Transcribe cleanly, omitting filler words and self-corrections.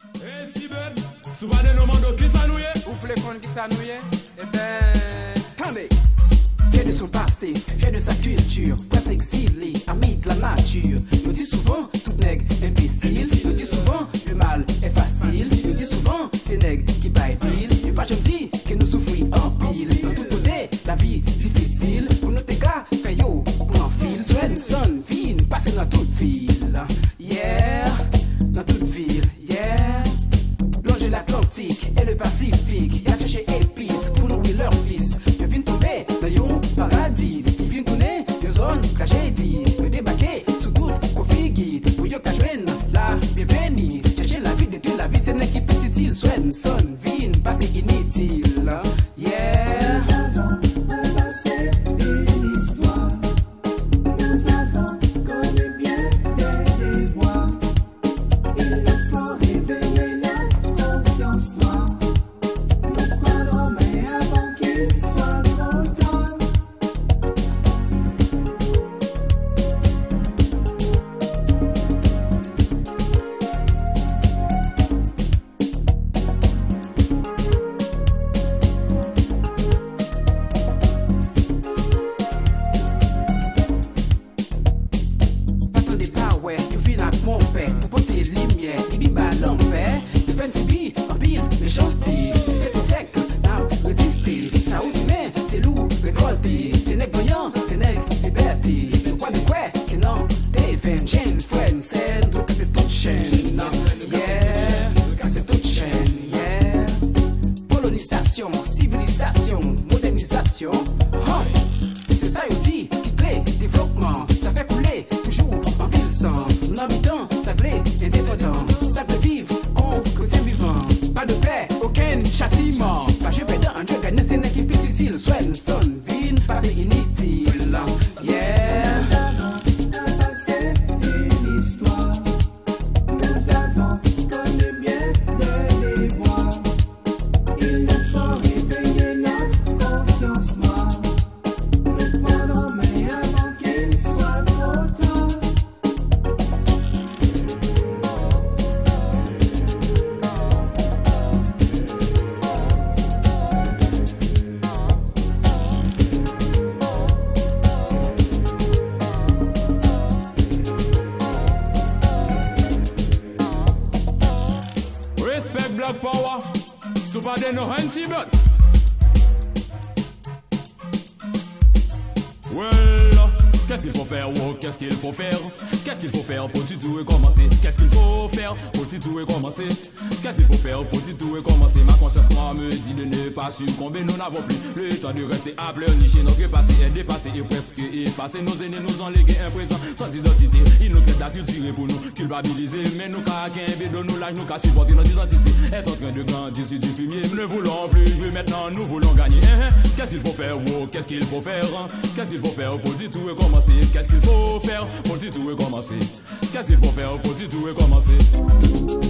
Hey Tibet, souvent de nos mandos qui s'annouillent. Vous voulez qu'on qui s'annouille? Eh ben, attendez. Fier de son passé, fier de sa culture, presque exilé, ami de la nature. Nous dit souvent, tout nègre imbécile. Nous dit souvent, le mal est facile. Nous dit souvent, c'est nègre qui baille pile. Et pas je me dis que nous souffrons en pile. Dans tout côté, la vie difficile. Pour nos gars, fait yo, pour en fil. Soit une sonne, vie, passer dans toute ville. Yeah, dans toute ville, yeah. Longer l'Atlantique et le Pacifique. Y'a cherché épices pour nourrir leur fils. Je viens tomber dans yon paradis. Qui vient tourner, yon zone tragédie. Me débarquer sous toute coffee guide. Pour yon kajwen, la bienvenue. Chercher la vie de toute la vie, c'est n'est qui petite île. Soit une sonne, vie, passé inutile. Yeah. Mon père, pour porter lumière, il dit bah l'enfer. Le fancy en pile, méchanceté. C'est pour sec, n'a résisté. Ça aussi, mais c'est lourd, récolté. C'est nègre voyant, c'est nègre liberté. Quoi de quoi, que non, t'es fan, chaîne, friend, c'est donc c'est toute chaîne. Yeah, c'est toute chaîne, yeah. Colonisation, civilisation, modernisation. C'est ça, il dit, qui clé, développement. Ça fait couler, toujours en pile sang. Habitant, ça plaît, indépendant, ça peut vivre, quotidien vivant. Pas de paix, aucun châtiment. Pas je pédant, un jeu gagnant, c'est n'est qui petite-il. Soit une sonne, vine, passé inutile. Yeah. Respect Black Power, souvent de nos hands Tibet. Well, qu'est-ce qu'il faut faire? Oh, qu'est-ce qu'il faut faire? Qu'est-ce qu'il faut faire? Faut-il tout et commencer? Qu'est-ce qu'il faut faire? Faut-il tout et commencer? Qu'est-ce qu'il faut faire? Faut-il tout et commencer? Ma conscience moi me dit de ne pas succomber. Nous n'avons plus le temps de rester à pleurnicher. Notre passé est dépassé et presque effacé. Nos aînés nous ont légué un présent sans identité. Ils nous traitent d'acculturer pour nous culpabiliser. Mais nous qu'à de nous l'âge, nous qu'à supporter notre identité. Est en train de grandir sur du fumier. Nous ne voulons plus jouer maintenant, nous voulons gagner. Qu'est-ce qu'il faut faire? Oh, qu'est-ce qu'il faut faire? Qu'est-ce qu'il faut faire? Faut-il tout et commencer? Qu'est-ce qu'il faut faire? Faut-il tout et commencer? Qu'est-ce qu'il faut faire? Faut-il tout et commencer?